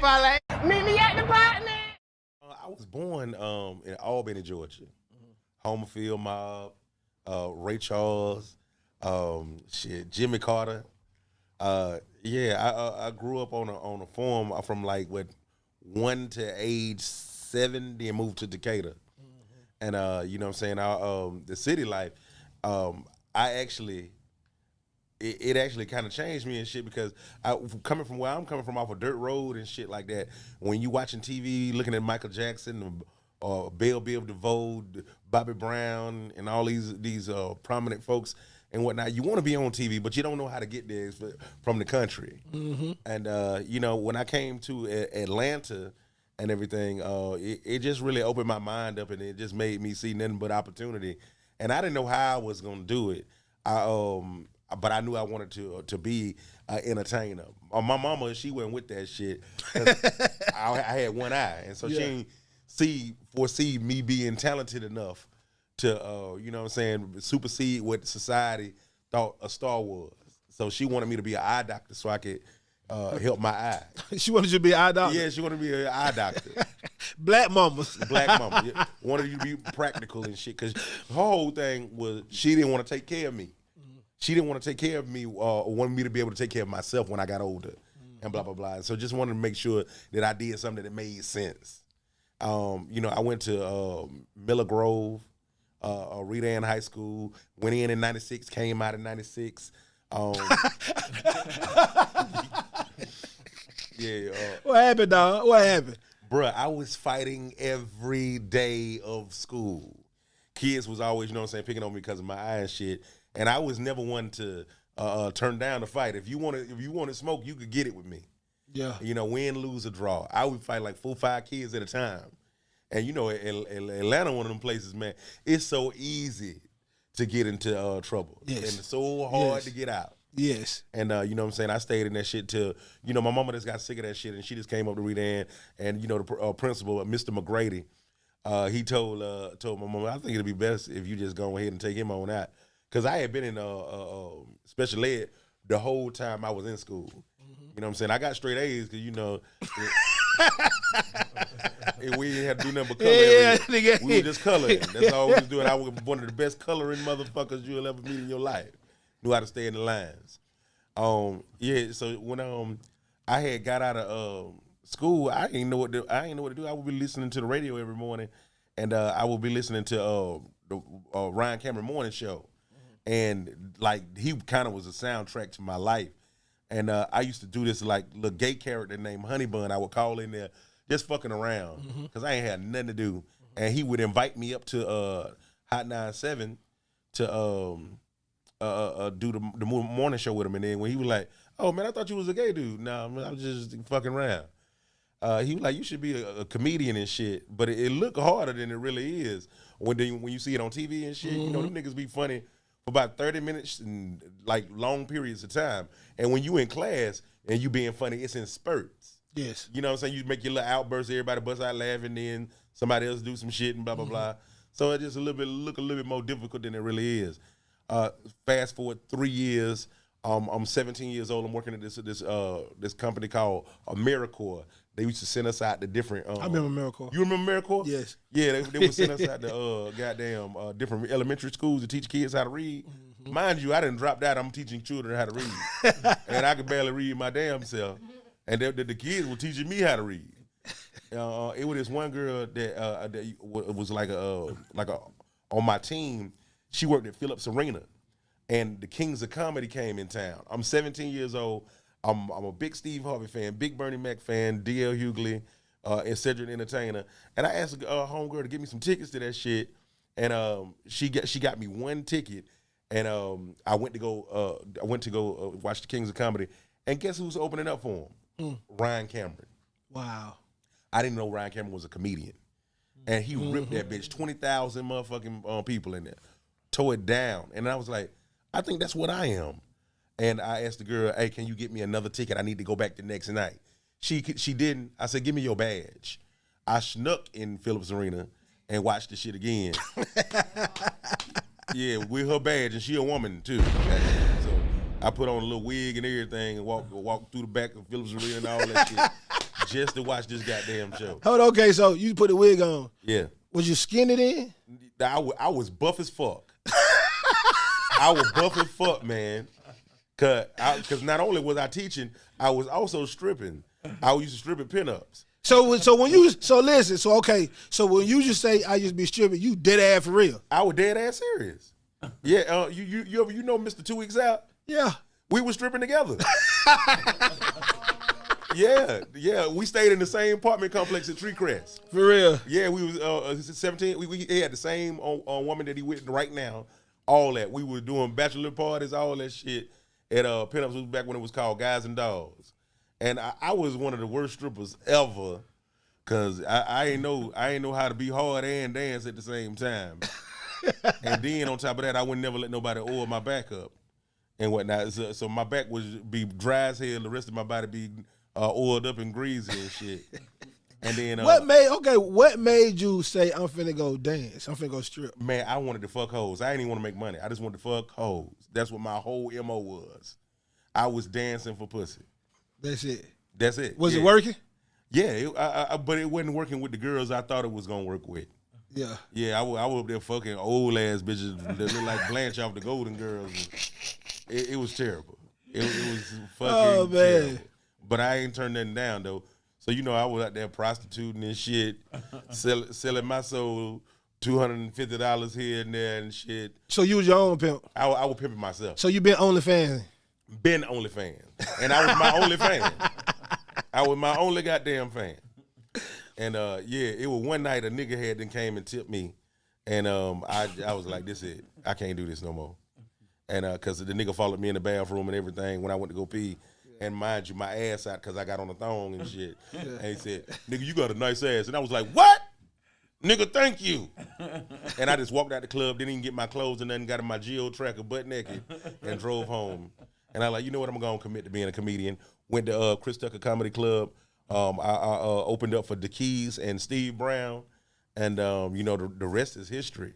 parlay. Meet me at the Putney. I was born in Albany, Georgia. Homerfield Mob, Ray Charles, Jimmy Carter. I grew up on a farm from like 1 to age 7, then moved to Decatur. And you know what I'm saying, the city life, it actually kind of changed me and shit because coming from where I'm coming from off a dirt road and shit like that, when you watching TV, looking at Michael Jackson, Belle Biv DeVoe, Bobby Brown, and all these prominent folks and whatnot, you want to be on TV, but you don't know how to get there from the country. And you know, when I came to Atlanta and everything, it just really opened my mind up, and it just made me see nothing but opportunity. And I didn't know how I was gonna do it. But I knew I wanted to be an entertainer. My mama, she went with that shit. I had one eye, and so she didn't foresee me being talented enough to, you know what I'm saying, supersede what society thought a star was. So she wanted me to be an eye doctor so I could help my eye. She wanted you to be an eye doctor? Yeah, she wanted me to be an eye doctor. Black mamas. Black mama. Yeah, wanted you to be practical and shit, because her whole thing was she didn't want to take care of me. She didn't want to take care of me or wanted me to be able to take care of myself when I got older and blah, blah, blah. And so just wanted to make sure that I did something that made sense. You know, I went to Miller Grove, Rita Ann High School, went in 96, came out in 96. What happened, dog? What happened? Bruh, I was fighting every day of school. Kids was always, you know what I'm saying, picking on me because of my eye and shit. And I was never one to turn down the fight. If you wanted smoke, you could get it with me. Yeah. You know, win, lose, or draw. I would fight like 4 or 5 kids at a time. And you know, Atlanta, one of them places, man, it's so easy to get into trouble. Yes. And it's so hard to get out. Yes. And you know what I'm saying, I stayed in that shit till, you know, my mama just got sick of that shit, and she just came up to Rita Ann, and you know, the principal, Mr. McGrady, he told my mama, I think it'd be best if you just go ahead and take him on out. Because I had been in special ed the whole time I was in school. You know what I'm saying? I got straight A's because, you know, we didn't have to do nothing but color. We were just coloring. That's all we was doing. I was one of the best coloring motherfuckers you'll ever meet in your life. Knew how to stay in the lines. So when I had got out of school, I didn't know what to do. I would be listening to the radio every morning, and I would be listening to the Ryan Cameron Morning Show. And like, he kind of was a soundtrack to my life. And I used to do this like little gay character named Honey Bun. I would call in there just fucking around because I ain't had nothing to do. And he would invite me up to Hot 97 to do the morning show with him. And then when he was like, "Oh man, I thought you was a gay dude." No, I was just fucking around. He was like, "You should be a comedian and shit," but it looked harder than it really is when you see it on TV and shit. You know, them niggas be funny for about 30 minutes and like long periods of time. And when you in class and you being funny, it's in spurts. Yes. You know what I'm saying? You make your little outbursts, everybody bust out laughing, then somebody else do some shit and blah, blah, blah. So it just look a little bit more difficult than it really is. Fast forward 3 years, I'm 17 years old. I'm working at this company called AmeriCorps. They used to send us out to different. I remember AmeriCorps. You remember AmeriCorps? Yes. Yeah, they would send us out to goddamn different elementary schools to teach kids how to read. Mind you, I didn't drop that. I'm teaching children how to read, and I could barely read my damn self. And the kids were teaching me how to read. It was this one girl that was like on my team. She worked at Phillips Arena, and the Kings of Comedy came in town. I'm 17 years old. I'm a big Steve Harvey fan, big Bernie Mac fan, D.L. Hughley, and Cedric the Entertainer. And I asked a homegirl to get me some tickets to that shit, and she got me one ticket, and I went to go watch the Kings of Comedy, and guess who's opening up for him? Ryan Cameron. Wow. I didn't know Ryan Cameron was a comedian, and he ripped that bitch. 20,000 motherfucking people in there, tore it down, and I was like, I think that's what I am. And I asked the girl, "Hey, can you get me another ticket? I need to go back the next night." She didn't. I said, "Give me your badge." I snuck in Phillips Arena and watched the shit again. Yeah, with her badge, and she a woman too. So I put on a little wig and everything and walk through the back of Phillips Arena and all that shit. just to watch this goddamn show. Hold on, okay, so you put the wig on. Yeah. Was you skinned it in? I was buff as fuck. I was buff as fuck, man. Cause not only was I teaching, I was also stripping. I used to strip at pinups. So when you just say I just be stripping, you dead ass for real. I was dead ass serious. Yeah, you know Mr. 2 Weeks Out? Yeah. We were stripping together. Yeah. We stayed in the same apartment complex at Tree Crest. For real. Yeah, we was 17. He had the same woman that he with right now. All that. We were doing bachelor parties, all that shit at Pinups. Was back when it was called Guys and Dolls. And I was one of the worst strippers ever, cause I ain't know how to be hard and dance at the same time. And then on top of that, I would never let nobody oil my back up and whatnot. So my back would be dry as hell. The rest of my body be oiled up and greasy and shit. And then what made you say I'm finna go dance? I'm finna go strip. Man, I wanted to fuck hoes. I didn't even want to make money. I just wanted to fuck hoes. That's what my whole MO was. I was dancing for pussy. That's it. That's it. Was it working? Yeah, but it wasn't working with the girls I thought it was gonna work with. Yeah. Yeah, I was up there fucking old ass bitches that look like Blanche off the Golden Girls. It was terrible. It was fucking terrible. But I ain't turned nothing down though. So I was out there prostituting and shit, selling my soul, $250 here and there and shit. So you was your own pimp. I was pimping myself. So you been OnlyFans. Been OnlyFans. And I was my only fan. I was my only goddamn fan. And it was one night a nigga had then came and tipped me. And I was like, this it. I can't do this no more. And cause the nigga followed me in the bathroom and everything when I went to go pee. And mind you, my ass out cause I got on a thong and shit. And he said, nigga, you got a nice ass. And I was like, what? Nigga, thank you. And I just walked out the club, didn't even get my clothes and nothing, got in my Geo Tracker butt naked and drove home. And I like, you know what, I'm going to commit to being a comedian. Went to Chris Tucker Comedy Club. I opened up for DeKeys and Steve Brown. And, the rest is history.